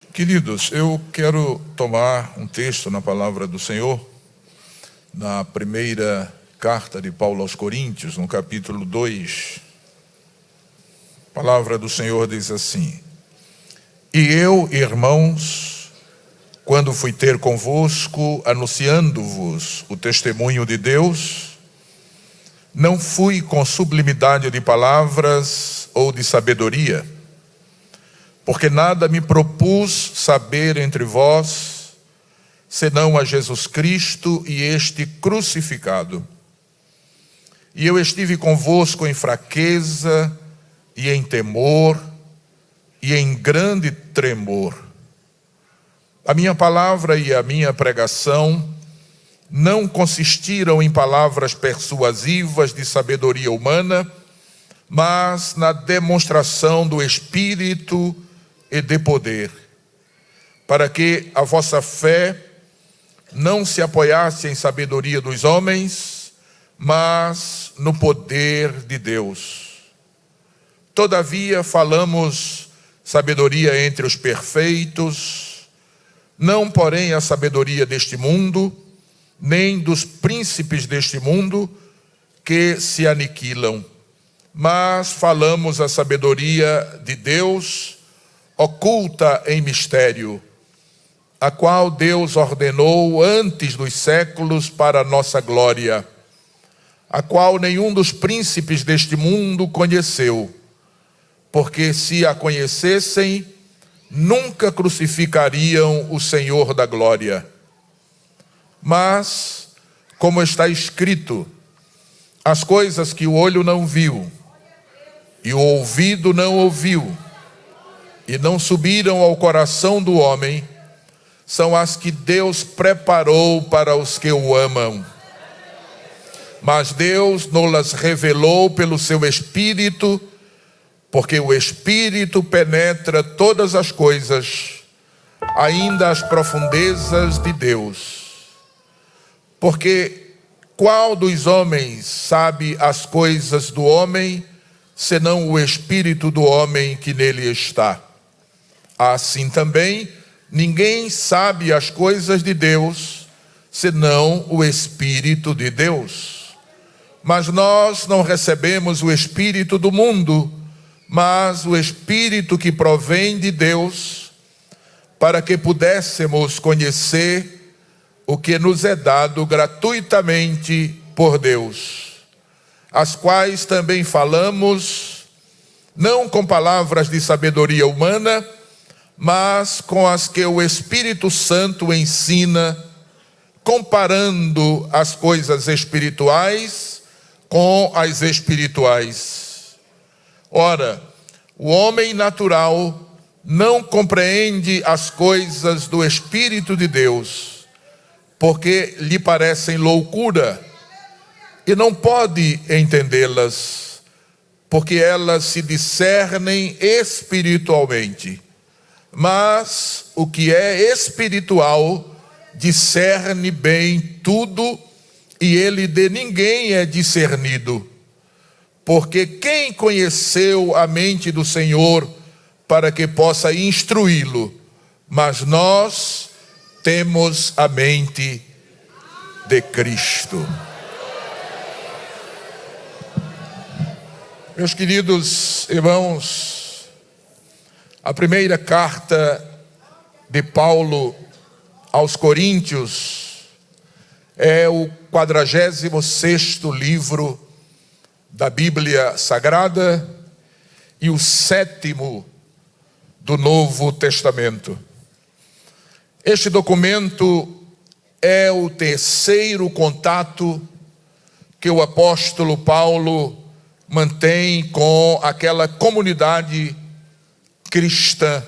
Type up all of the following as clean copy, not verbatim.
Queridos, eu quero tomar um texto na palavra do Senhor, na primeira carta de Paulo aos Coríntios, no capítulo 2. A palavra do Senhor diz assim: E eu, irmãos, quando fui ter convosco, anunciando-vos o testemunho de Deus, não fui com sublimidade de palavras ou de sabedoria, porque nada me propus saber entre vós, senão a Jesus Cristo e este crucificado. E eu estive convosco em fraqueza, e em temor, e em grande tremor. A minha palavra e a minha pregação não consistiram em palavras persuasivas de sabedoria humana, mas na demonstração do Espírito e de poder, para que a vossa fé não se apoiasse em sabedoria dos homens, mas no poder de Deus. Todavia falamos sabedoria entre os perfeitos, não porém a sabedoria deste mundo, nem dos príncipes deste mundo que se aniquilam, mas falamos a sabedoria de Deus, oculta em mistério, a qual Deus ordenou antes dos séculos para a nossa glória, a qual nenhum dos príncipes deste mundo conheceu, porque se a conhecessem, nunca crucificariam o Senhor da glória. Mas, como está escrito, as coisas que o olho não viu, e o ouvido não ouviu, e não subiram ao coração do homem, são as que Deus preparou para os que o amam. Mas Deus nos revelou pelo seu Espírito, porque o Espírito penetra todas as coisas, ainda as profundezas de Deus. Porque qual dos homens sabe as coisas do homem, senão o Espírito do homem que nele está? Assim também, ninguém sabe as coisas de Deus, senão o Espírito de Deus. Mas nós não recebemos o Espírito do mundo, mas o Espírito que provém de Deus, para que pudéssemos conhecer o que nos é dado gratuitamente por Deus, as quais também falamos, não com palavras de sabedoria humana, mas com as que o Espírito Santo ensina, comparando as coisas espirituais com as espirituais. Ora, o homem natural não compreende as coisas do Espírito de Deus, porque lhe parecem loucura, e não pode entendê-las, porque elas se discernem espiritualmente. Mas o que é espiritual discerne bem tudo, e ele de ninguém é discernido. Porque quem conheceu a mente do Senhor para que possa instruí-lo? Mas nós temos a mente de Cristo. Meus queridos irmãos, a primeira carta de Paulo aos Coríntios é o 46º livro da Bíblia Sagrada e o 7º do Novo Testamento. Este documento é o terceiro contato que o apóstolo Paulo mantém com aquela comunidade cristã.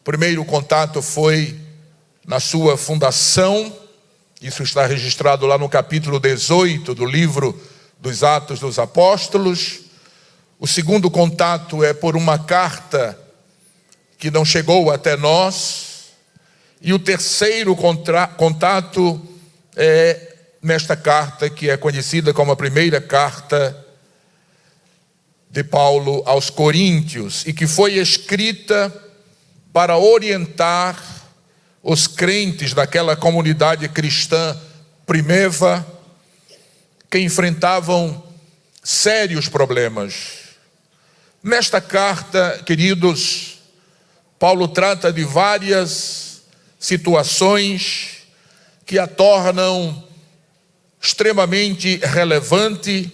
O primeiro contato foi na sua fundação, isso está registrado lá no capítulo 18 do livro dos Atos dos Apóstolos. O segundo contato é por uma carta que não chegou até nós, e o terceiro contato é nesta carta que é conhecida como a primeira carta de Paulo aos Coríntios, e que foi escrita para orientar os crentes daquela comunidade cristã primeva que enfrentavam sérios problemas. Nesta carta, queridos, Paulo trata de várias situações que a tornam extremamente relevante,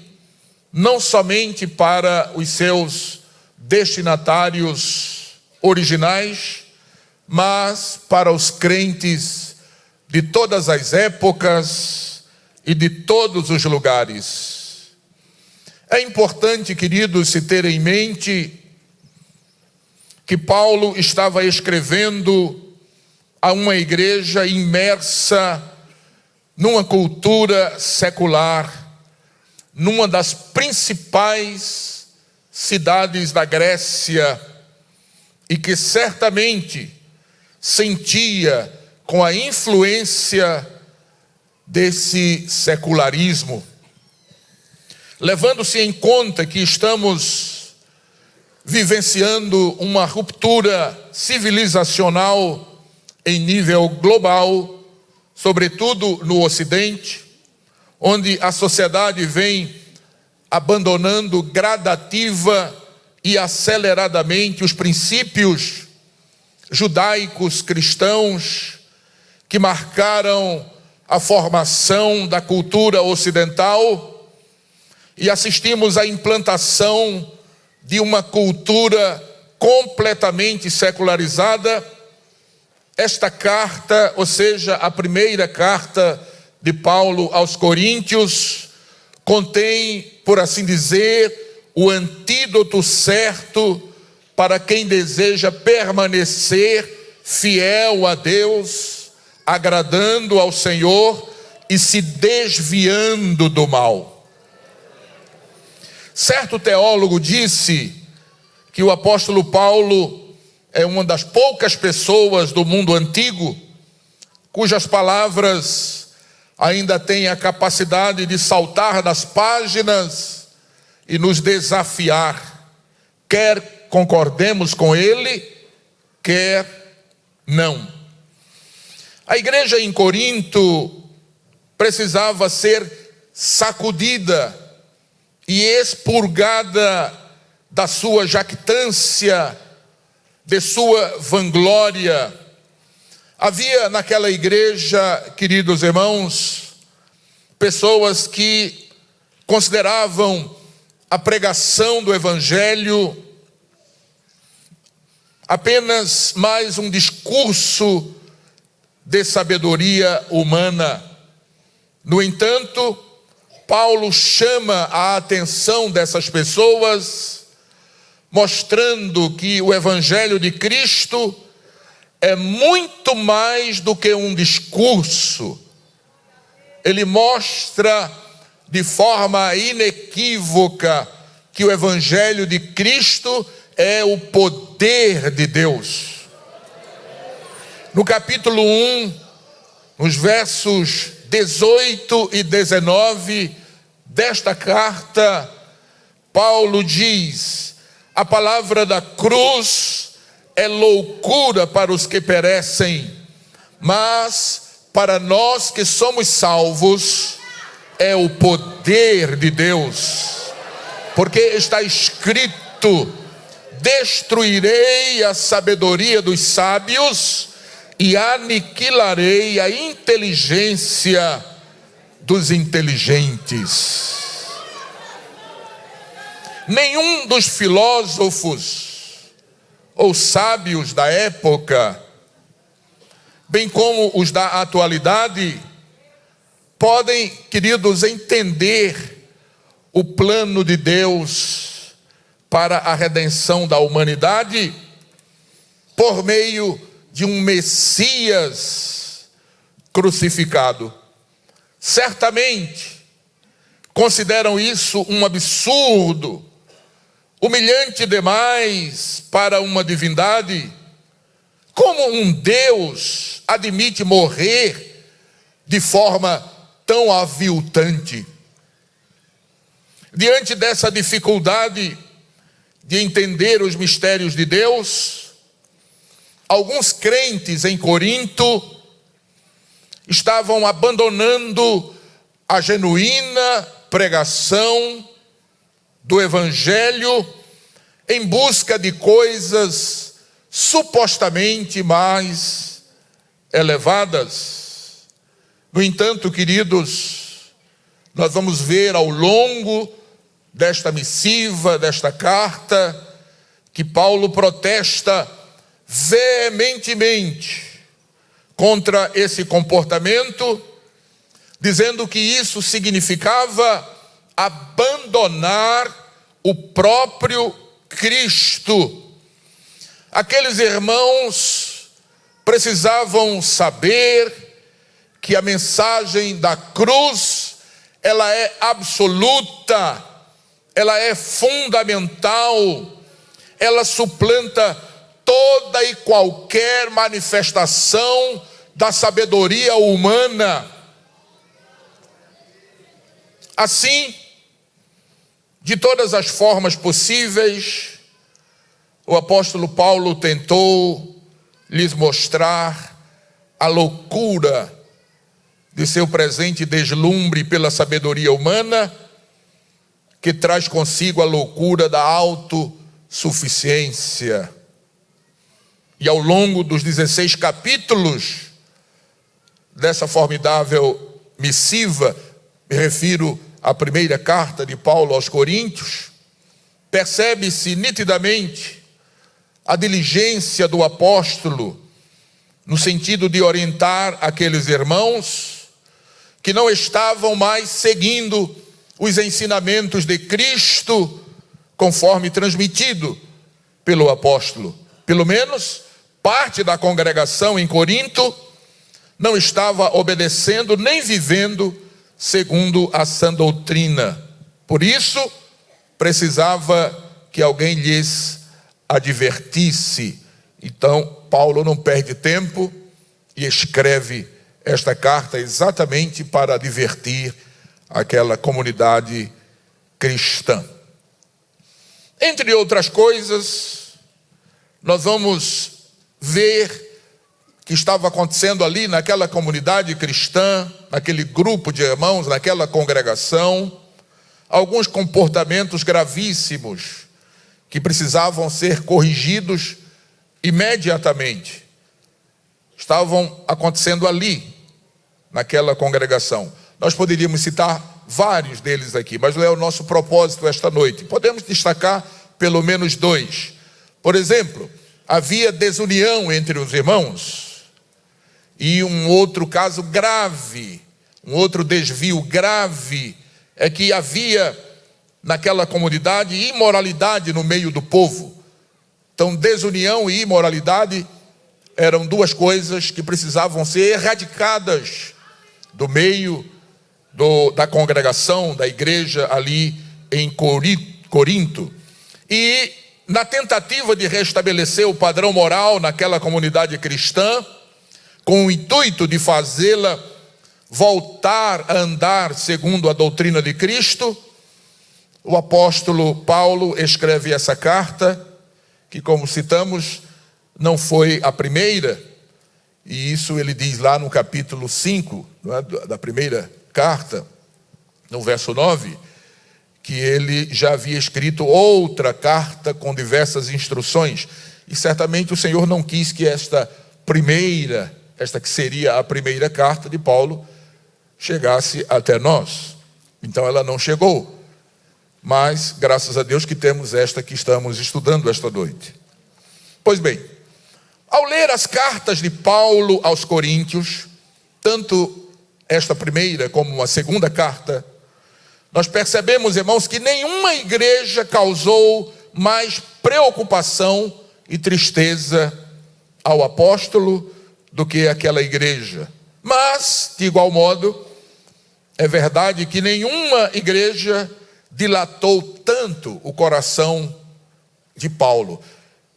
não somente para os seus destinatários originais, mas para os crentes de todas as épocas e de todos os lugares. É importante, queridos, se ter em mente que Paulo estava escrevendo a uma igreja imersa numa cultura secular, numa das principais cidades da Grécia, e que certamente sentia com a influência desse secularismo. Levando-se em conta que estamos vivenciando uma ruptura civilizacional em nível global, sobretudo no Ocidente, onde a sociedade vem abandonando gradativa e aceleradamente os princípios judaicos cristãos que marcaram a formação da cultura ocidental, e assistimos à implantação de uma cultura completamente secularizada. Esta carta, ou seja, a primeira carta de Paulo aos Coríntios, contém, por assim dizer, o antídoto certo para quem deseja permanecer fiel a Deus, agradando ao Senhor e se desviando do mal. Certo teólogo disse que o apóstolo Paulo é uma das poucas pessoas do mundo antigo cujas palavras ainda têm a capacidade de saltar das páginas e nos desafiar, quer concordemos com ele, quer não. A igreja em Corinto precisava ser sacudida e expurgada da sua jactância, de sua vanglória. Havia naquela igreja, queridos irmãos, pessoas que consideravam a pregação do Evangelho apenas mais um discurso de sabedoria humana. No entanto, Paulo chama a atenção dessas pessoas, mostrando que o Evangelho de Cristo é muito mais do que um discurso. Ele mostra de forma inequívoca que o Evangelho de Cristo é o poder de Deus. No capítulo 1, nos versos 18 e 19 desta carta, Paulo diz: a palavra da cruz é loucura para os que perecem, mas para nós que somos salvos é o poder de Deus. Porque está escrito: destruirei a sabedoria dos sábios e aniquilarei a inteligência dos inteligentes. Nenhum dos filósofos ou sábios da época, bem como os da atualidade, podem, queridos, entender o plano de Deus para a redenção da humanidade por meio de um Messias crucificado. Certamente consideram isso um absurdo, humilhante demais para uma divindade. Como um Deus admite morrer de forma tão aviltante? Diante dessa dificuldade de entender os mistérios de Deus, alguns crentes em Corinto estavam abandonando a genuína pregação do Evangelho em busca de coisas supostamente mais elevadas. No entanto, queridos, nós vamos ver ao longo desta missiva, desta carta, que Paulo protesta veementemente contra esse comportamento, dizendo que isso significava abandonar o próprio Cristo. Aqueles irmãos precisavam saber que a mensagem da cruz, ela é absoluta, ela é fundamental, ela suplanta toda e qualquer manifestação da sabedoria humana. Assim, de todas as formas possíveis, o apóstolo Paulo tentou lhes mostrar a loucura de seu presente deslumbre pela sabedoria humana, que traz consigo a loucura da autossuficiência. E ao longo dos 16 capítulos dessa formidável missiva, me refiro à primeira carta de Paulo aos Coríntios, percebe-se nitidamente a diligência do apóstolo no sentido de orientar aqueles irmãos que não estavam mais seguindo os ensinamentos de Cristo conforme transmitido pelo apóstolo. Pelo menos parte da congregação em Corinto não estava obedecendo nem vivendo segundo a sã doutrina. Por isso, precisava que alguém lhes advertisse. Então, Paulo não perde tempo e escreve esta carta exatamente para advertir aquela comunidade cristã. Entre outras coisas, nós vamos ver que estava acontecendo ali naquela comunidade cristã, naquele grupo de irmãos, naquela congregação, alguns comportamentos gravíssimos que precisavam ser corrigidos imediatamente. Estavam acontecendo ali, naquela congregação. Nós poderíamos citar vários deles aqui, mas não é o nosso propósito esta noite. Podemos destacar pelo menos dois. Por exemplo, havia desunião entre os irmãos. E um outro caso grave, um outro desvio grave, é que havia naquela comunidade imoralidade no meio do povo. Então, desunião e imoralidade eram duas coisas que precisavam ser erradicadas do meio da congregação, da igreja ali em Corinto. E na tentativa de restabelecer o padrão moral naquela comunidade cristã, com o intuito de fazê-la voltar a andar segundo a doutrina de Cristo, o apóstolo Paulo escreve essa carta, que, como citamos, não foi a primeira, e isso ele diz lá no capítulo 5, não é, da primeira carta, no verso 9, que ele já havia escrito outra carta com diversas instruções, e certamente o Senhor não quis que esta que seria a primeira carta de Paulo, chegasse até nós. Então ela não chegou. Mas, graças a Deus que temos esta que estamos estudando esta noite. Pois bem, ao ler as cartas de Paulo aos Coríntios, tanto esta primeira como a segunda carta, nós percebemos, irmãos, que nenhuma igreja causou mais preocupação e tristeza ao apóstolo do que aquela igreja. Mas, de igual modo, é verdade que nenhuma igreja dilatou tanto o coração de Paulo.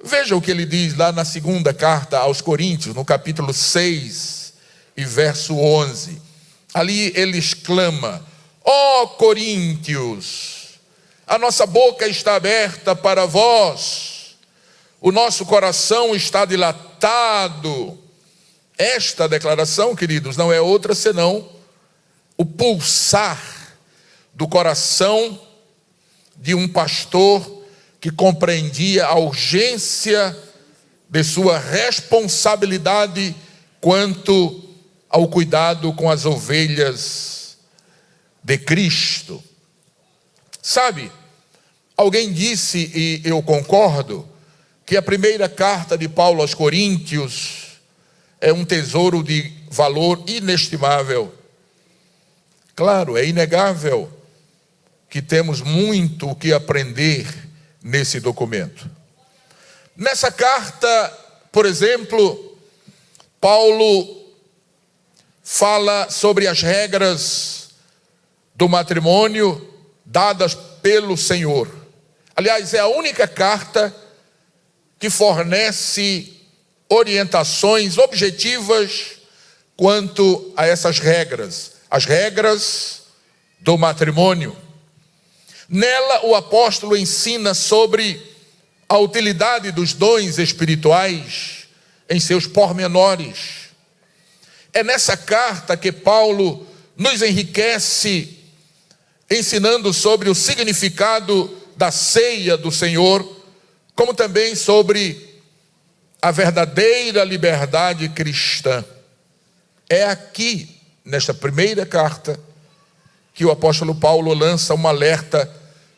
Veja o que ele diz lá na segunda carta aos Coríntios, no capítulo 6 e verso 11. Ali ele exclama: ó Coríntios, a nossa boca está aberta para vós, o nosso coração está dilatado citado. Esta declaração, queridos, não é outra senão o pulsar do coração de um pastor que compreendia a urgência de sua responsabilidade quanto ao cuidado com as ovelhas de Cristo. Sabe, alguém disse, e eu concordo, que a primeira carta de Paulo aos Coríntios é um tesouro de valor inestimável. Claro, é inegável que temos muito o que aprender nesse documento. Nessa carta, por exemplo, Paulo fala sobre as regras do matrimônio dadas pelo Senhor. Aliás, é a única carta que fornece orientações objetivas quanto a essas regras, as regras do matrimônio. Nela, o apóstolo ensina sobre a utilidade dos dons espirituais em seus pormenores. É nessa carta que Paulo nos enriquece, ensinando sobre o significado da ceia do Senhor, como também sobre a verdadeira liberdade cristã. É aqui, nesta primeira carta, que o apóstolo Paulo lança um alerta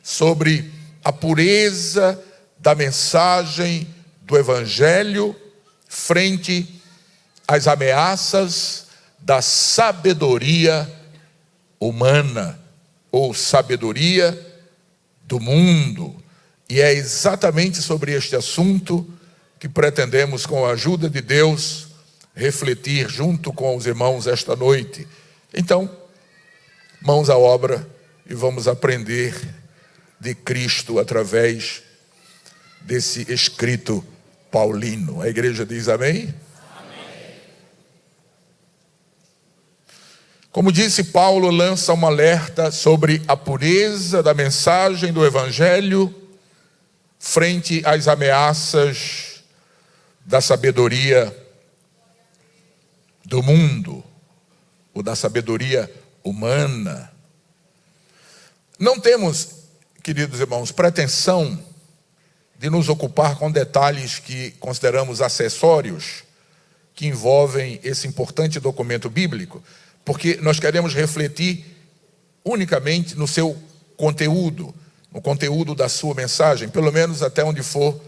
sobre a pureza da mensagem do Evangelho frente às ameaças da sabedoria humana ou sabedoria do mundo. E é exatamente sobre este assunto que pretendemos, com a ajuda de Deus, refletir junto com os irmãos esta noite. Então, mãos à obra e vamos aprender de Cristo através desse escrito paulino. A igreja diz amém? Amém. Como disse, Paulo lança um alerta sobre a pureza da mensagem do Evangelho frente às ameaças da sabedoria do mundo, ou da sabedoria humana. Não temos, queridos irmãos, pretensão de nos ocupar com detalhes que consideramos acessórios que envolvem esse importante documento bíblico, porque nós queremos refletir unicamente no seu conteúdo, no conteúdo da sua mensagem, pelo menos até onde for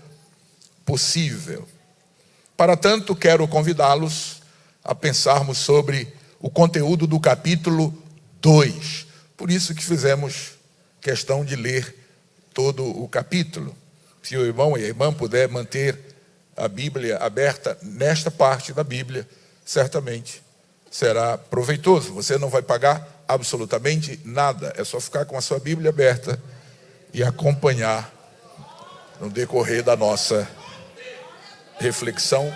possível. Para tanto, quero convidá-los a pensarmos sobre o conteúdo do capítulo 2. Por isso que fizemos questão de ler todo o capítulo. Se o irmão e a irmã puder manter a Bíblia aberta nesta parte da Bíblia, certamente será proveitoso. Você não vai pagar absolutamente nada. É só ficar com a sua Bíblia aberta e acompanhar no decorrer da nossa reflexão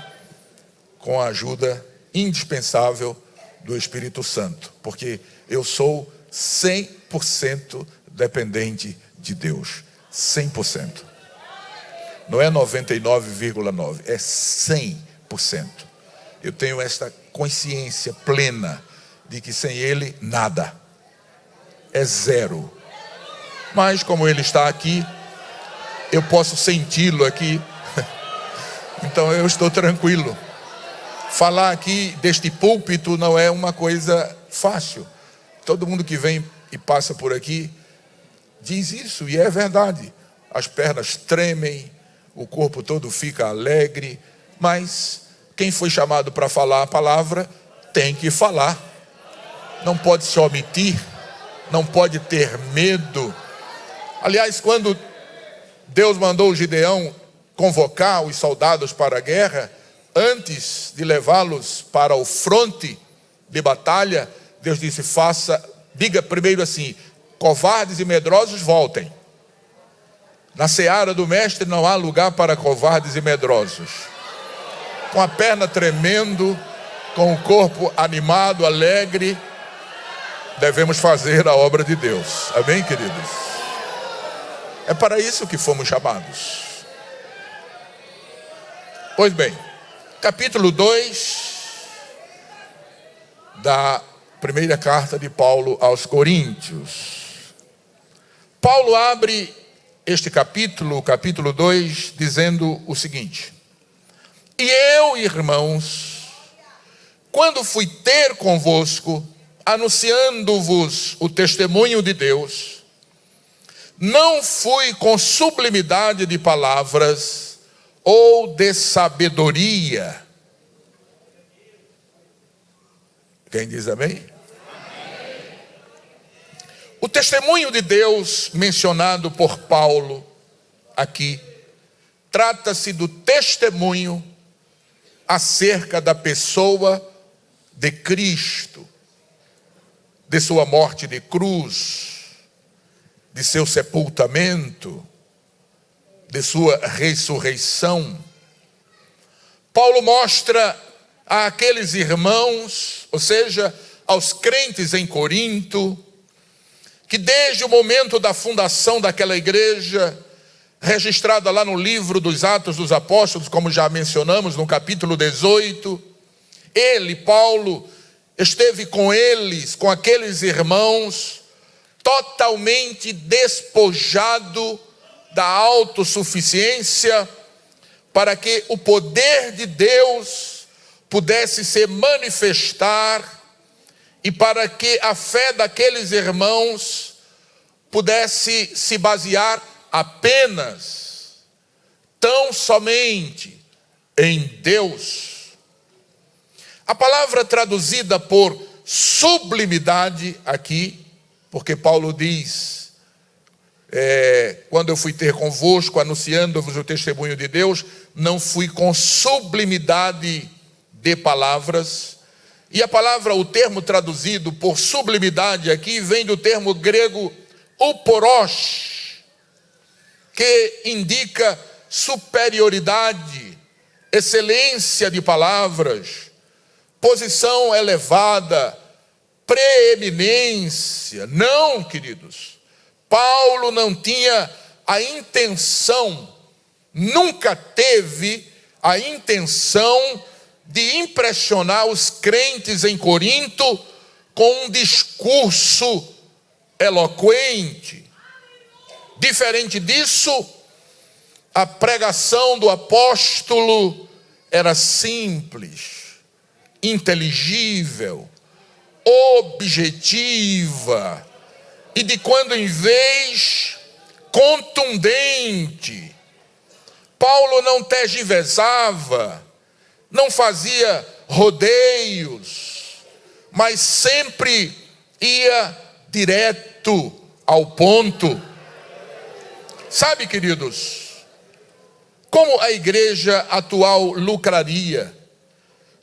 com a ajuda indispensável do Espírito Santo. Porque eu sou 100% dependente de Deus. 100%. Não é 99,9%, é 100%. Eu tenho esta consciência plena de que sem Ele, nada. É zero. Mas como Ele está aqui, eu posso senti-lo aqui. Então eu estou tranquilo. Falar aqui deste púlpito não é uma coisa fácil. Todo mundo que vem e passa por aqui diz isso, e é verdade. As pernas tremem, o corpo todo fica alegre, mas quem foi chamado para falar a palavra tem que falar. Não pode se omitir, não pode ter medo. Aliás, quando Deus mandou Gideão convocar os soldados para a guerra, antes de levá-los para o fronte de batalha, Deus disse: diga primeiro assim: covardes e medrosos, voltem. Na seara do mestre não há lugar para covardes e medrosos. Com a perna tremendo, com o corpo animado, alegre, devemos fazer a obra de Deus. Amém, queridos? É para isso que fomos chamados. Pois bem, capítulo 2 da primeira carta de Paulo aos Coríntios. Paulo abre este capítulo, o capítulo 2, dizendo o seguinte: E eu, irmãos, quando fui ter convosco, anunciando-vos o testemunho de Deus, não fui com sublimidade de palavras ou de sabedoria. Quem diz amém? Amém. O testemunho de Deus mencionado por Paulo aqui, trata-se do testemunho acerca da pessoa de Cristo, de sua morte de cruz, de seu sepultamento, de sua ressurreição. Paulo mostra àqueles irmãos, ou seja, aos crentes em Corinto, que desde o momento da fundação daquela igreja, registrada lá no livro dos Atos dos Apóstolos, como já mencionamos no capítulo 18, ele, Paulo, esteve com eles, com aqueles irmãos, totalmente despojado da autossuficiência, para que o poder de Deus pudesse se manifestar e para que a fé daqueles irmãos pudesse se basear apenas, tão somente, em Deus. A palavra traduzida por sublimidade aqui, porque Paulo diz, quando eu fui ter convosco, anunciando-vos o testemunho de Deus, não fui com sublimidade de palavras. E a palavra, o termo traduzido por sublimidade aqui, vem do termo grego uporos, que indica superioridade, excelência de palavras, posição elevada, preeminência. Não, queridos, Paulo não tinha a intenção, nunca teve a intenção de impressionar os crentes em Corinto com um discurso eloquente. Diferente disso, a pregação do apóstolo era simples, inteligível, objetiva e de quando em vez contundente. Paulo não tergiversava, não fazia rodeios, mas sempre ia direto ao ponto. Sabe, queridos, como a igreja atual lucraria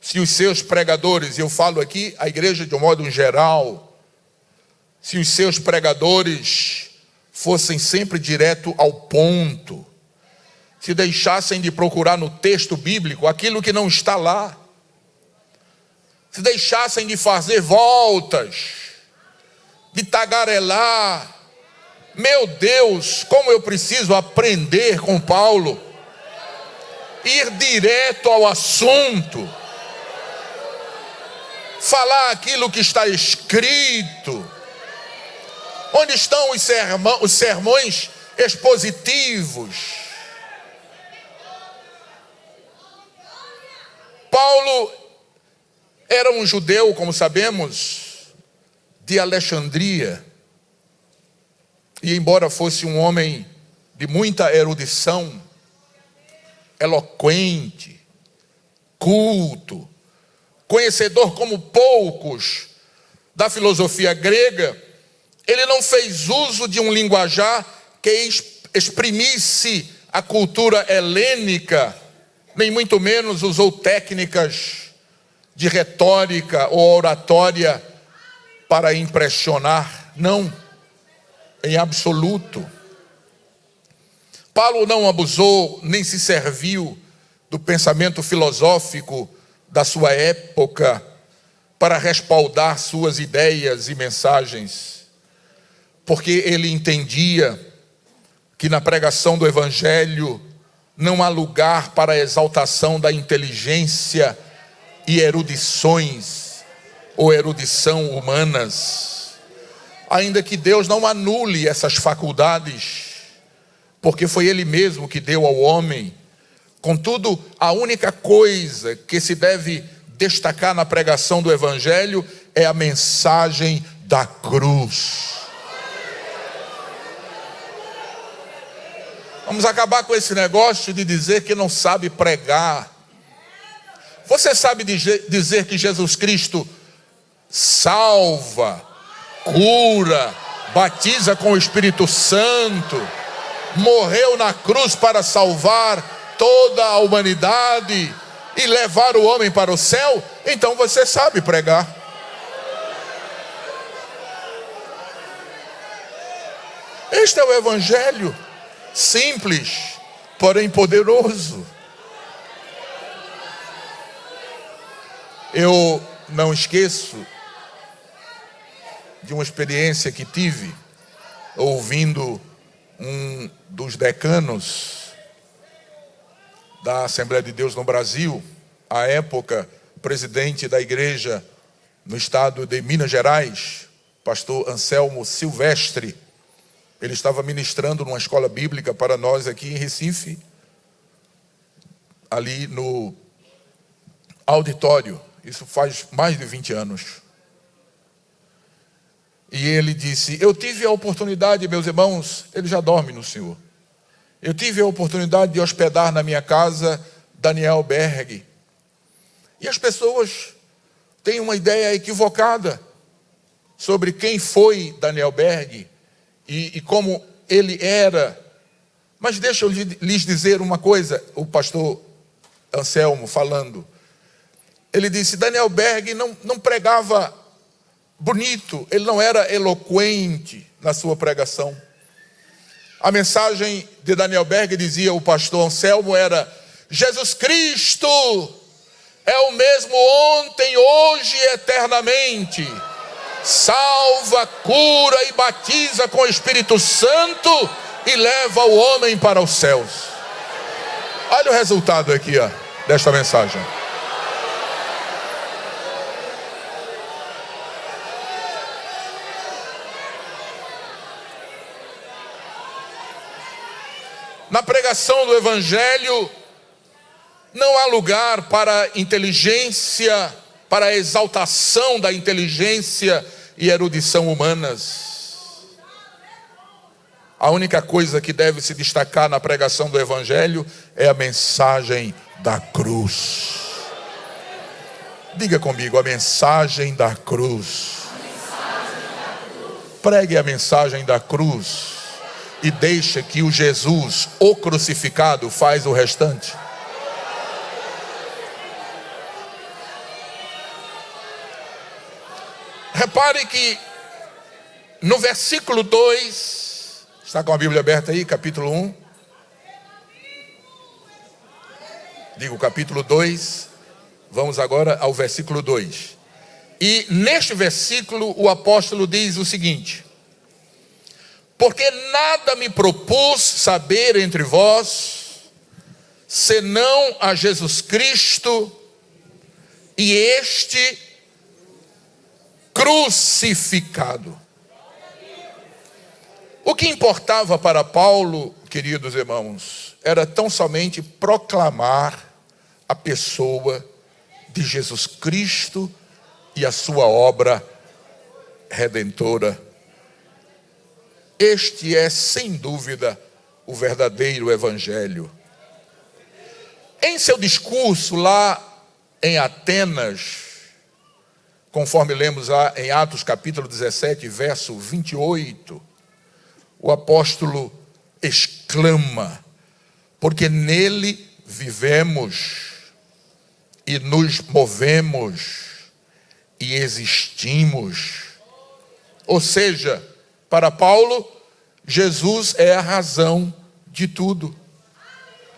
se os seus pregadores, eu falo aqui a igreja de um modo geral, se os seus pregadores fossem sempre direto ao ponto, se deixassem de procurar no texto bíblico aquilo que não está lá, se deixassem de fazer voltas, de tagarelar. Meu Deus, como eu preciso aprender com Paulo, ir direto ao assunto, falar aquilo que está escrito. Onde estão os sermões expositivos? Paulo era um judeu, como sabemos, de Alexandria. E embora fosse um homem de muita erudição, eloquente, culto, conhecedor como poucos da filosofia grega, ele não fez uso de um linguajar que exprimisse a cultura helênica, nem muito menos usou técnicas de retórica ou oratória para impressionar. Não, em absoluto. Paulo não abusou nem se serviu do pensamento filosófico da sua época para respaldar suas ideias e mensagens, porque ele entendia que na pregação do evangelho não há lugar para a exaltação da inteligência e erudições ou erudição humanas. Ainda que Deus não anule essas faculdades, porque foi Ele mesmo que deu ao homem. Contudo, a única coisa que se deve destacar na pregação do Evangelho é a mensagem da cruz. Vamos acabar com esse negócio de dizer que não sabe pregar. Você sabe dizer que Jesus Cristo salva, cura, batiza com o Espírito Santo, morreu na cruz para salvar toda a humanidade e levar o homem para o céu? Então você sabe pregar. Este é o Evangelho, simples, porém poderoso. Eu não esqueço de uma experiência que tive ouvindo um dos decanos da Assembleia de Deus no Brasil, à época, presidente da igreja no estado de Minas Gerais, pastor Anselmo Silvestre. Ele estava ministrando numa escola bíblica para nós aqui em Recife, ali no auditório. Isso faz mais de 20 anos. E ele disse: eu tive a oportunidade, meus irmãos, ele já dorme no Senhor. Eu tive a oportunidade de hospedar na minha casa Daniel Berg. E as pessoas têm uma ideia equivocada sobre quem foi Daniel Berg e como ele era. Mas deixa eu lhes dizer uma coisa, o pastor Anselmo falando. Ele disse: Daniel Berg não pregava bonito, ele não era eloquente na sua pregação. A mensagem de Daniel Berg, dizia o pastor Anselmo, era: Jesus Cristo é o mesmo ontem, hoje e eternamente. Salva, cura e batiza com o Espírito Santo e leva o homem para os céus. Olha o resultado aqui, desta mensagem. Na pregação do Evangelho, não há lugar para inteligência, para a exaltação da inteligência e erudição humanas. A única coisa que deve se destacar na pregação do Evangelho é a mensagem da cruz. Diga comigo: a mensagem da cruz. Pregue a mensagem da cruz. E deixa que o Jesus, o crucificado, faz o restante. Repare que no versículo 2, está com a Bíblia aberta aí, capítulo 1. Digo capítulo 2, vamos agora ao versículo 2. E neste versículo o apóstolo diz o seguinte: porque nada me propus saber entre vós, senão a Jesus Cristo e este crucificado. O que importava para Paulo, queridos irmãos, era tão somente proclamar a pessoa de Jesus Cristo e a sua obra redentora. Este é, sem dúvida, o verdadeiro Evangelho. Em seu discurso lá em Atenas, conforme lemos lá em Atos capítulo 17, verso 28, o apóstolo exclama: porque nele vivemos e nos movemos e existimos. Ou seja, para Paulo, Jesus é a razão de tudo.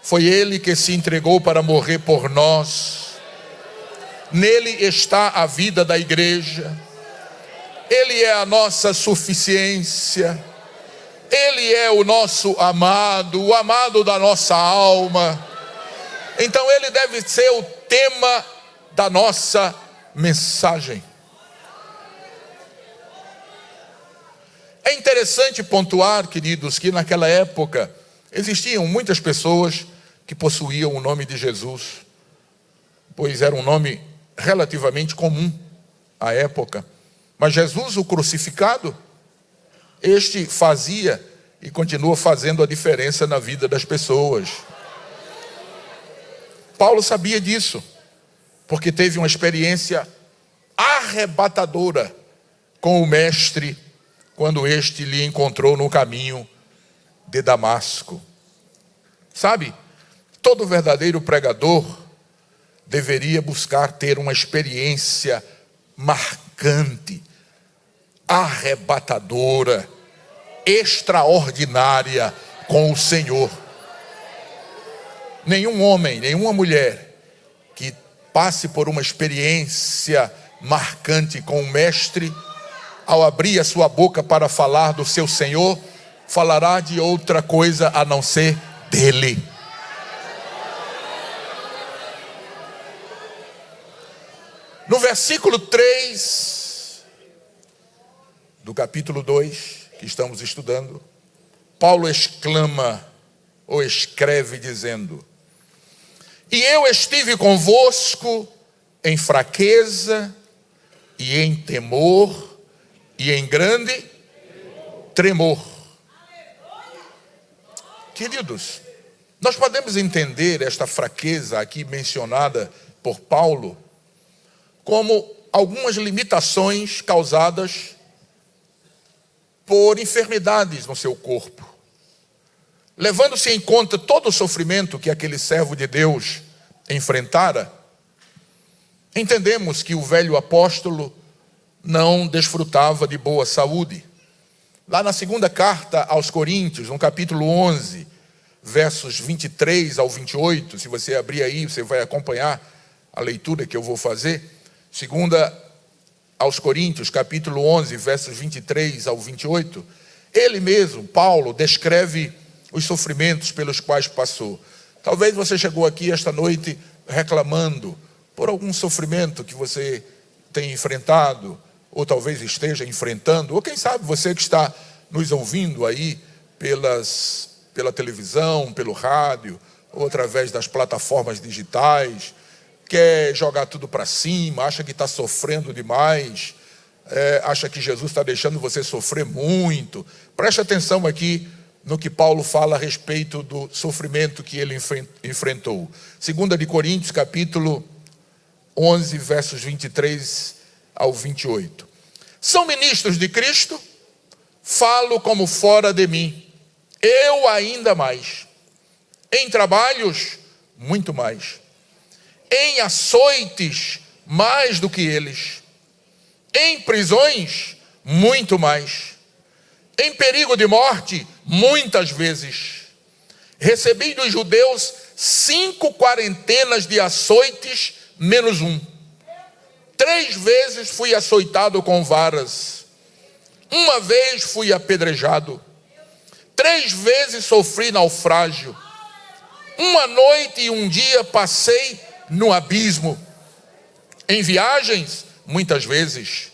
Foi Ele que se entregou para morrer por nós. Nele está a vida da igreja. Ele é a nossa suficiência. Ele é o nosso amado, o amado da nossa alma. Então ele deve ser o tema da nossa mensagem. É interessante pontuar, queridos, que naquela época existiam muitas pessoas que possuíam o nome de Jesus, pois era um nome relativamente comum à época. Mas Jesus, o crucificado, este fazia e continua fazendo a diferença na vida das pessoas. Paulo sabia disso, porque teve uma experiência arrebatadora com o mestre, quando este lhe encontrou no caminho de Damasco. Sabe, todo verdadeiro pregador deveria buscar ter uma experiência marcante, arrebatadora, extraordinária com o Senhor. Nenhum homem, nenhuma mulher que passe por uma experiência marcante com o mestre, ao abrir a sua boca para falar do seu Senhor, falará de outra coisa a não ser dele. No versículo 3 do capítulo 2, que estamos estudando, Paulo exclama ou escreve dizendo: e eu estive convosco em fraqueza e em temor e em grande tremor. Queridos, nós podemos entender esta fraqueza aqui mencionada por Paulo como algumas limitações causadas por enfermidades no seu corpo. Levando-se em conta todo o sofrimento que aquele servo de Deus enfrentara, entendemos que o velho apóstolo não desfrutava de boa saúde. Lá na segunda carta aos Coríntios, no capítulo 11, versos 23 ao 28, se você abrir aí, você vai acompanhar a leitura que eu vou fazer. Segunda aos Coríntios, capítulo 11, versos 23 ao 28, ele mesmo, Paulo, descreve os sofrimentos pelos quais passou. Talvez você chegou aqui esta noite reclamando por algum sofrimento que você tem enfrentado, ou talvez esteja enfrentando, ou quem sabe você que está nos ouvindo aí pela televisão, pelo rádio, ou através das plataformas digitais, quer jogar tudo para cima, acha que está sofrendo demais, acha que Jesus está deixando você sofrer muito. Preste atenção aqui no que Paulo fala a respeito do sofrimento que ele enfrentou. 2 de Coríntios, capítulo 11, versos 23 ao 28. São ministros de Cristo? Falo como fora de mim. Eu ainda mais. Em trabalhos, muito mais. Em açoites, mais do que eles. Em prisões, muito mais. Em perigo de morte, muitas vezes. Recebi dos judeus 5 quarentenas de açoites, menos um. 3 vezes fui açoitado com varas. 1 vez fui apedrejado. 3 vezes sofri naufrágio. 1 noite e 1 dia passei no abismo. Em viagens, muitas vezes.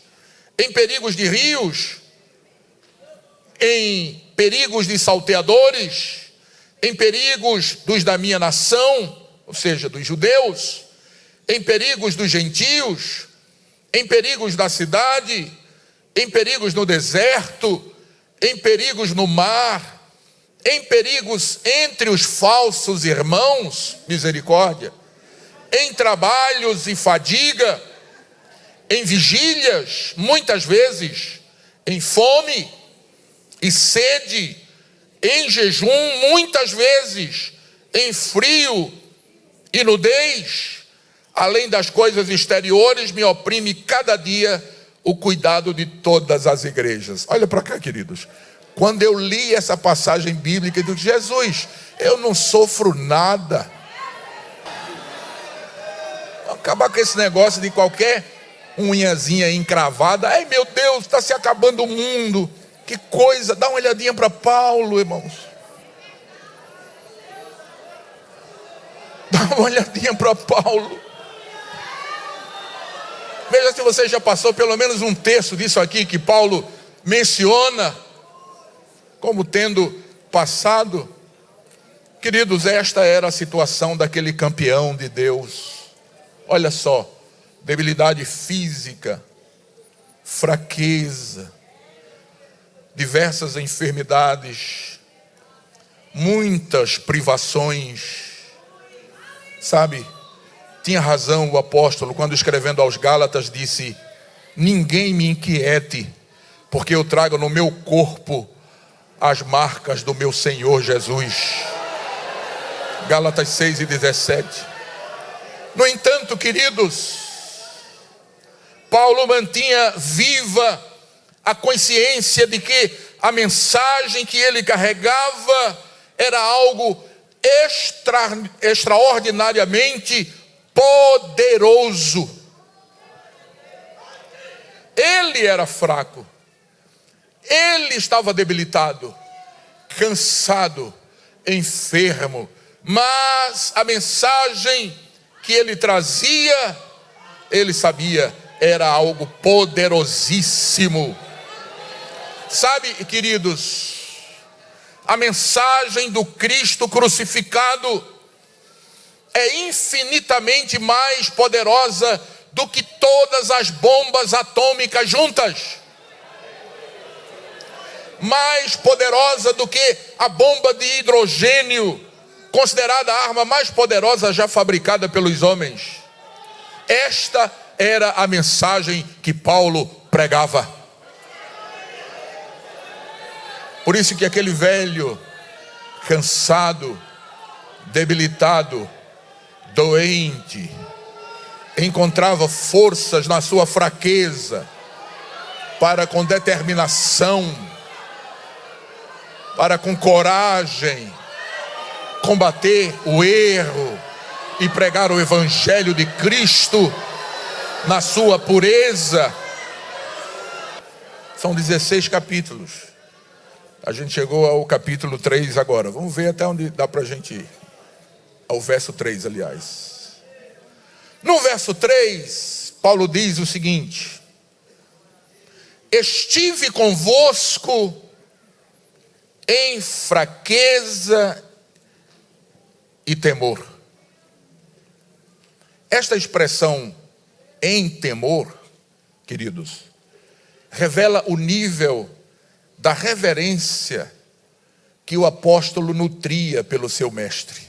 Em perigos de rios, em perigos de salteadores, em perigos dos da minha nação, ou seja, dos judeus, em perigos dos gentios, em perigos da cidade, em perigos no deserto, em perigos no mar, em perigos entre os falsos irmãos, misericórdia, em trabalhos e fadiga, em vigílias, muitas vezes, em fome e sede, em jejum, muitas vezes, em frio e nudez. Além das coisas exteriores, me oprime cada dia o cuidado de todas as igrejas. Olha para cá, queridos. Quando eu li essa passagem bíblica, eu digo: Jesus, eu não sofro nada. Vou acabar com esse negócio de qualquer unhazinha encravada. Ai, meu Deus, está se acabando o mundo. Que coisa, dá uma olhadinha para Paulo, irmãos. Dá uma olhadinha para Paulo. Veja se você já passou pelo menos um terço disso aqui que Paulo menciona como tendo passado. Queridos, esta era a situação daquele campeão de Deus. Olha só, debilidade física, fraqueza, diversas enfermidades, muitas privações. Sabe, tinha razão o apóstolo quando escrevendo aos Gálatas disse: ninguém me inquiete, porque eu trago no meu corpo as marcas do meu Senhor Jesus. Gálatas 6:17. No entanto, queridos, Paulo mantinha viva a consciência de que a mensagem que ele carregava era algo extraordinariamente poderoso. Ele era fraco, ele estava debilitado, cansado, enfermo, mas a mensagem que ele trazia, ele sabia, era algo poderosíssimo. Sabe, queridos, a mensagem do Cristo crucificado é infinitamente mais poderosa do que todas as bombas atômicas juntas. Mais poderosa do que a bomba de hidrogênio, considerada a arma mais poderosa já fabricada pelos homens. Esta era a mensagem que Paulo pregava. Por isso que aquele velho, cansado, debilitado, doente, encontrava forças na sua fraqueza para com determinação, para com coragem, combater o erro e pregar o evangelho de Cristo na sua pureza. São 16 capítulos. A gente chegou ao capítulo 3 agora. Vamos ver até onde dá para a gente ir. Ao verso 3, aliás. No verso 3, Paulo diz o seguinte: estive convosco em fraqueza e temor. Esta expressão em temor, queridos, revela o nível da reverência que o apóstolo nutria pelo seu mestre.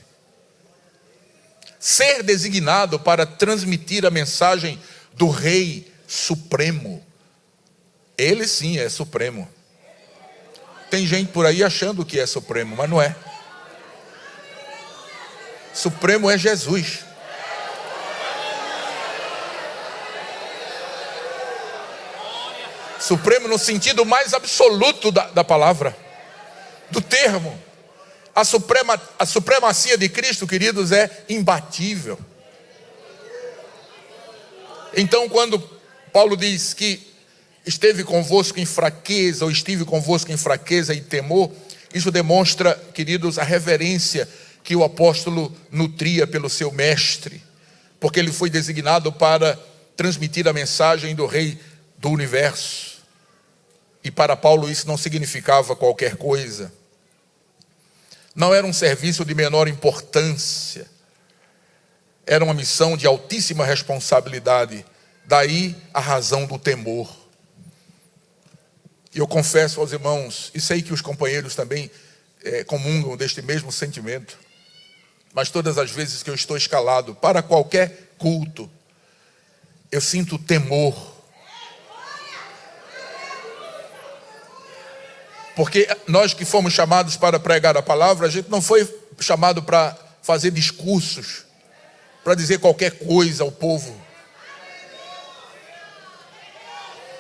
Ser designado para transmitir a mensagem do Rei Supremo. Ele sim é supremo. Tem gente por aí achando que é supremo, mas não é. Supremo é Jesus. Supremo no sentido mais absoluto da palavra, do termo. A supremacia de Cristo, queridos, é imbatível. Então, quando Paulo diz que esteve convosco em fraqueza, ou estive convosco em fraqueza e temor, isso demonstra, queridos, a reverência que o apóstolo nutria pelo seu mestre, porque ele foi designado para transmitir a mensagem do Rei do Universo. E para Paulo isso não significava qualquer coisa. Não era um serviço de menor importância. Era uma missão de altíssima responsabilidade. Daí a razão do temor. E eu confesso aos irmãos, e sei que os companheiros também comungam deste mesmo sentimento, mas todas as vezes que eu estou escalado para qualquer culto, eu sinto temor. Porque nós que fomos chamados para pregar a palavra, a gente não foi chamado para fazer discursos, para dizer qualquer coisa ao povo,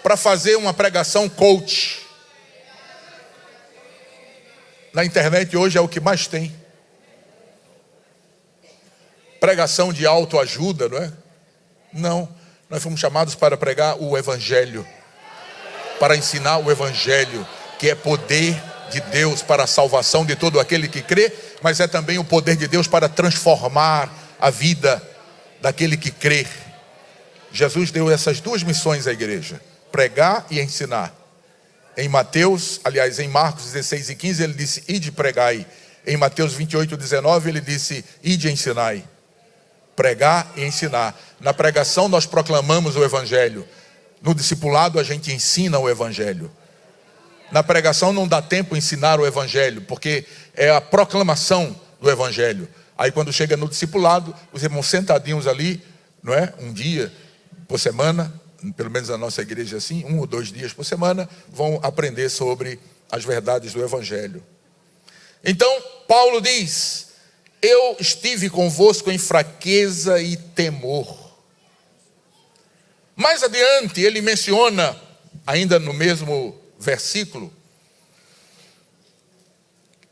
para fazer uma pregação coach. Na internet hoje é o que mais tem. Pregação de autoajuda, não é? Não, nós fomos chamados para pregar o evangelho, para ensinar o evangelho, que é poder de Deus para a salvação de todo aquele que crê, mas é também o poder de Deus para transformar a vida daquele que crê. Jesus deu essas duas missões à igreja: pregar e ensinar. Em Marcos 16 e 15 ele disse: ide e pregai. Em Mateus 28, 19 ele disse: ide e ensinai. Pregar e ensinar. Na pregação nós proclamamos o evangelho. No discipulado a gente ensina o evangelho. Na pregação não dá tempo ensinar o evangelho, porque é a proclamação do evangelho. Aí quando chega no discipulado, os irmãos sentadinhos ali, não é? Um dia por semana, pelo menos na nossa igreja assim, 1 ou 2 dias por semana, vão aprender sobre as verdades do evangelho. Então, Paulo diz: eu estive convosco em fraqueza e temor. Mais adiante, ele menciona, ainda no mesmo versículo,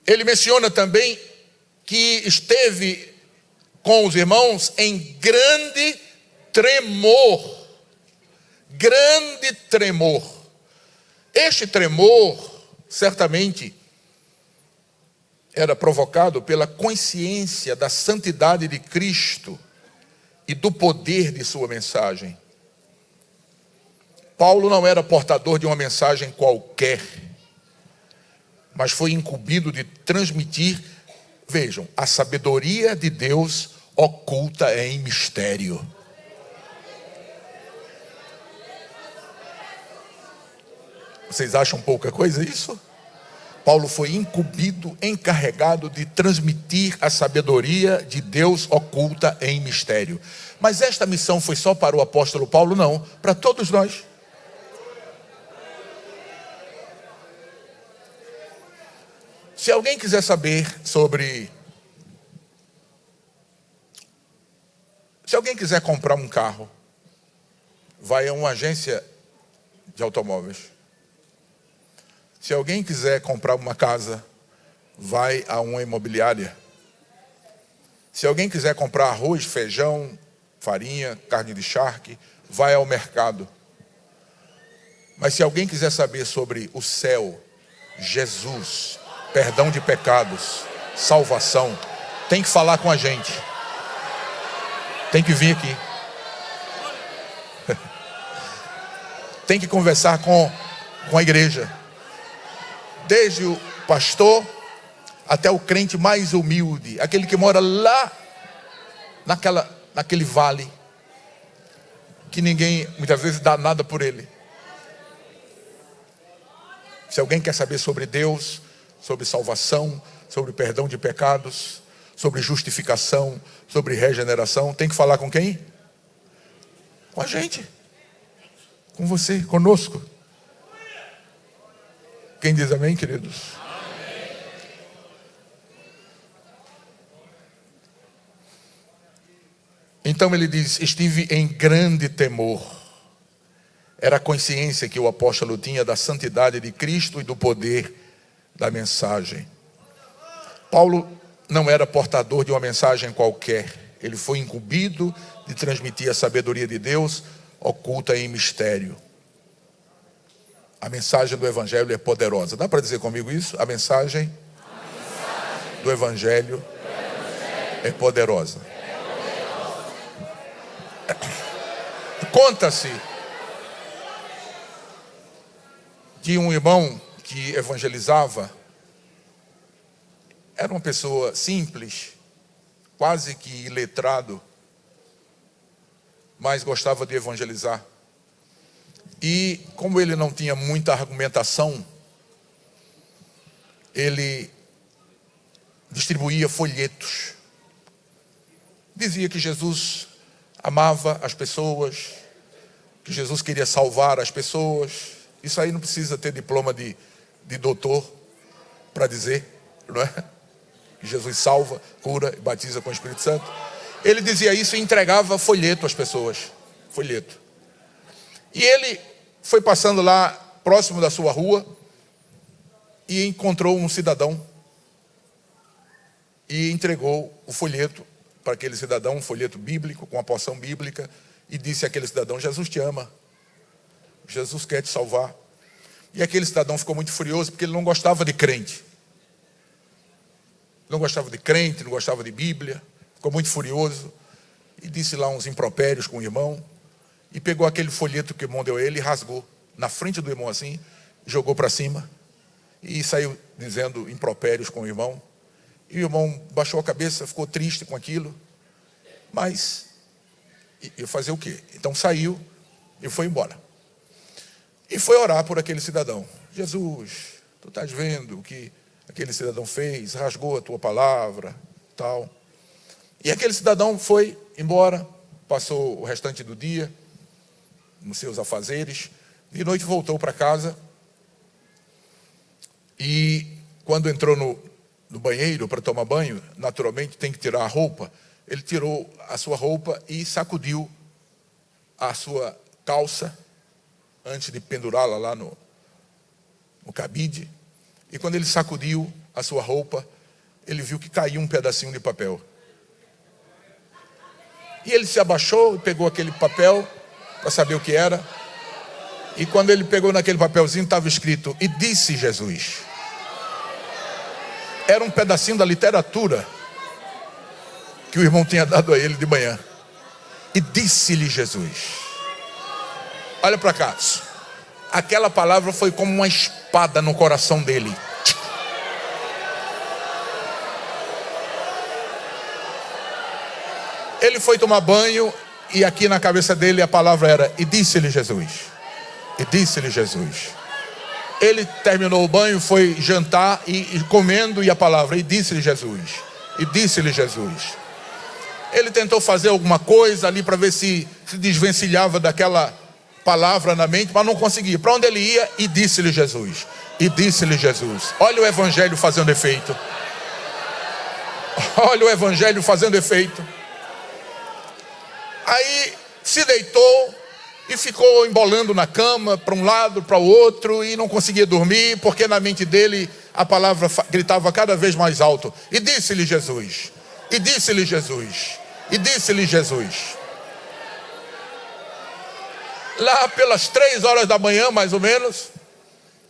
ele menciona também que esteve com os irmãos em grande tremor. Grande tremor. Este tremor, certamente, era provocado pela consciência da santidade de Cristo e do poder de sua mensagem. Paulo não era portador de uma mensagem qualquer, mas foi incumbido de transmitir, vejam, a sabedoria de Deus oculta em mistério. Vocês acham pouca coisa isso? Paulo foi incumbido, encarregado de transmitir a sabedoria de Deus oculta em mistério. Mas esta missão foi só para o apóstolo Paulo? Não, para todos nós. Se alguém quiser saber sobre... Se alguém quiser comprar um carro, vai a uma agência de automóveis. Se alguém quiser comprar uma casa, vai a uma imobiliária. Se alguém quiser comprar arroz, feijão, farinha, carne de charque, vai ao mercado. Mas se alguém quiser saber sobre o céu, Jesus, perdão de pecados, salvação, tem que falar com a gente. Tem que vir aqui. Tem que conversar com a igreja. Desde o pastor até o crente mais humilde, aquele que mora lá naquele vale, que ninguém muitas vezes dá nada por ele. Se alguém quer saber sobre Deus, sobre salvação, sobre perdão de pecados, sobre justificação, sobre regeneração, tem que falar com quem? Com a gente. Com você, conosco. Quem diz amém, queridos? Amém. Então ele diz: estive em grande temor. Era a consciência que o apóstolo tinha da santidade de Cristo e do poder da mensagem. Paulo não era portador de uma mensagem qualquer. Ele foi incumbido de transmitir a sabedoria de Deus oculta em mistério. A mensagem do evangelho é poderosa. Dá para dizer comigo isso? A mensagem do evangelho é poderosa. Conta-se de um irmão que evangelizava. Era uma pessoa simples, quase que iletrado, mas gostava de evangelizar. E como ele não tinha muita argumentação, ele distribuía folhetos. Dizia que Jesus amava as pessoas, que Jesus queria salvar as pessoas. Isso aí não precisa ter diploma de doutor para dizer, não é? Que Jesus salva, cura e batiza com o Espírito Santo. Ele dizia isso e entregava folheto às pessoas. Folheto. E ele foi passando lá próximo da sua rua e encontrou um cidadão e entregou o folheto para aquele cidadão, um folheto bíblico com a porção bíblica, e disse àquele cidadão: Jesus te ama, Jesus quer te salvar. E aquele cidadão ficou muito furioso porque ele não gostava de crente. Não gostava de crente, não gostava de Bíblia. Ficou muito furioso e disse lá uns impropérios com o irmão. E pegou aquele folheto que o irmão deu a ele e rasgou na frente do irmão assim, jogou para cima e saiu dizendo impropérios com o irmão. E o irmão baixou a cabeça, ficou triste com aquilo. Mas ia fazer o quê? Então saiu e foi embora. E foi orar por aquele cidadão. Jesus, tu estás vendo o que aquele cidadão fez, rasgou a tua palavra, tal. E aquele cidadão foi embora, passou o restante do dia nos seus afazeres. De noite voltou para casa. E quando entrou no banheiro para tomar banho, naturalmente tem que tirar a roupa. Ele tirou a sua roupa e sacudiu a sua calça antes de pendurá-la lá no cabide. E quando ele sacudiu a sua roupa, ele viu que caiu um pedacinho de papel. E ele se abaixou e pegou aquele papel para saber o que era. E quando ele pegou naquele papelzinho, estava escrito: e disse Jesus. Era um pedacinho da literatura que o irmão tinha dado a ele de manhã. E disse-lhe Jesus. Olha para cá. Aquela palavra foi como uma espada no coração dele. Ele foi tomar banho e aqui na cabeça dele a palavra era: e disse-lhe Jesus. E disse-lhe Jesus. Ele terminou o banho, foi jantar e comendo, e a palavra: e disse-lhe Jesus. E disse-lhe Jesus. Ele tentou fazer alguma coisa ali para ver se desvencilhava daquela palavra na mente, mas não conseguia. Para onde ele ia? E disse-lhe Jesus. E disse-lhe Jesus. Olha o evangelho fazendo efeito. Olha o evangelho fazendo efeito. Aí se deitou e ficou embolando na cama, para um lado, para o outro, e não conseguia dormir, porque na mente dele a palavra gritava cada vez mais alto: e disse-lhe Jesus. E disse-lhe Jesus. E disse-lhe Jesus. Lá pelas 3 horas da manhã, mais ou menos,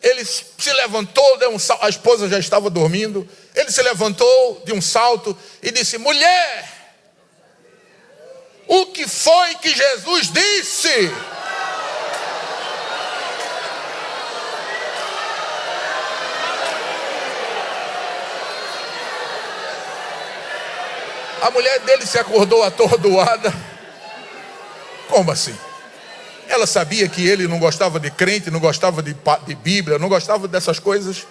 ele se levantou, deu um salto, a esposa já estava dormindo. Ele se levantou de um salto e disse: mulher, o que foi que Jesus disse? A mulher dele se acordou atordoada. Como assim? Ela sabia que ele não gostava de crente, não gostava de Bíblia, não gostava dessas coisas.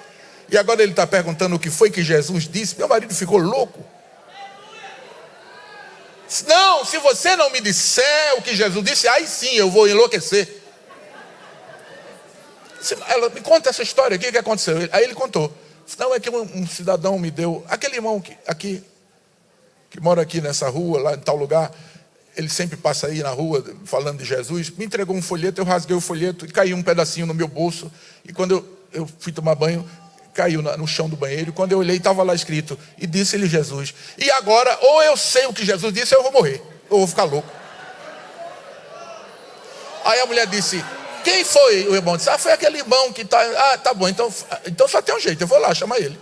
E agora ele está perguntando o que foi que Jesus disse. Meu marido ficou louco. Não, se você não me disser o que Jesus disse, aí sim eu vou enlouquecer. Ela me conta essa história, o que aconteceu? Aí ele contou. Não, é que um cidadão me deu, aquele irmão que mora aqui nessa rua, lá em tal lugar, ele sempre passa aí na rua falando de Jesus, me entregou um folheto, eu rasguei o folheto e caiu um pedacinho no meu bolso. E quando eu fui tomar banho, caiu no chão do banheiro. Quando eu olhei, estava lá escrito: e disse-lhe Jesus. E agora, ou eu sei o que Jesus disse, ou eu vou morrer, ou eu vou ficar louco. Aí a mulher disse: quem foi? O irmão disse: foi aquele irmão que está... tá bom, então só tem um jeito, eu vou lá chamar ele.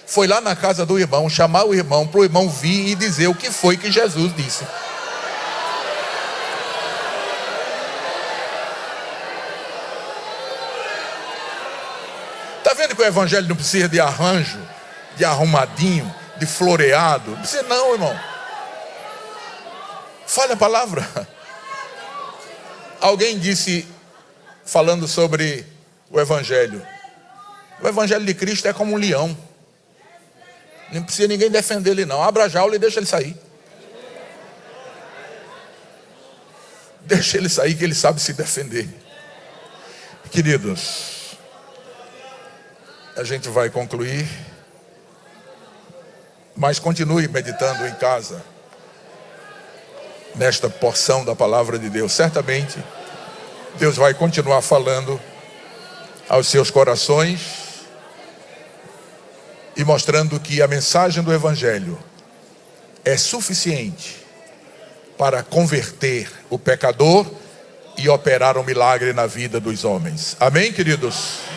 Foi lá na casa do irmão, chamar o irmão, para o irmão vir e dizer o que foi que Jesus disse. Está vendo que o evangelho não precisa de arranjo, de arrumadinho, de floreado? Não precisa não, irmão. Fale a palavra. Alguém disse, falando sobre o evangelho de Cristo é como um leão. Não precisa ninguém defender ele não. Abra a jaula e deixa ele sair. Deixa ele sair que ele sabe se defender. Queridos, a gente vai concluir. Mas continue meditando em casa nesta porção da palavra de Deus. Certamente Deus vai continuar falando aos seus corações e mostrando que a mensagem do evangelho é suficiente para converter o pecador e operar um milagre na vida dos homens. Amém, queridos?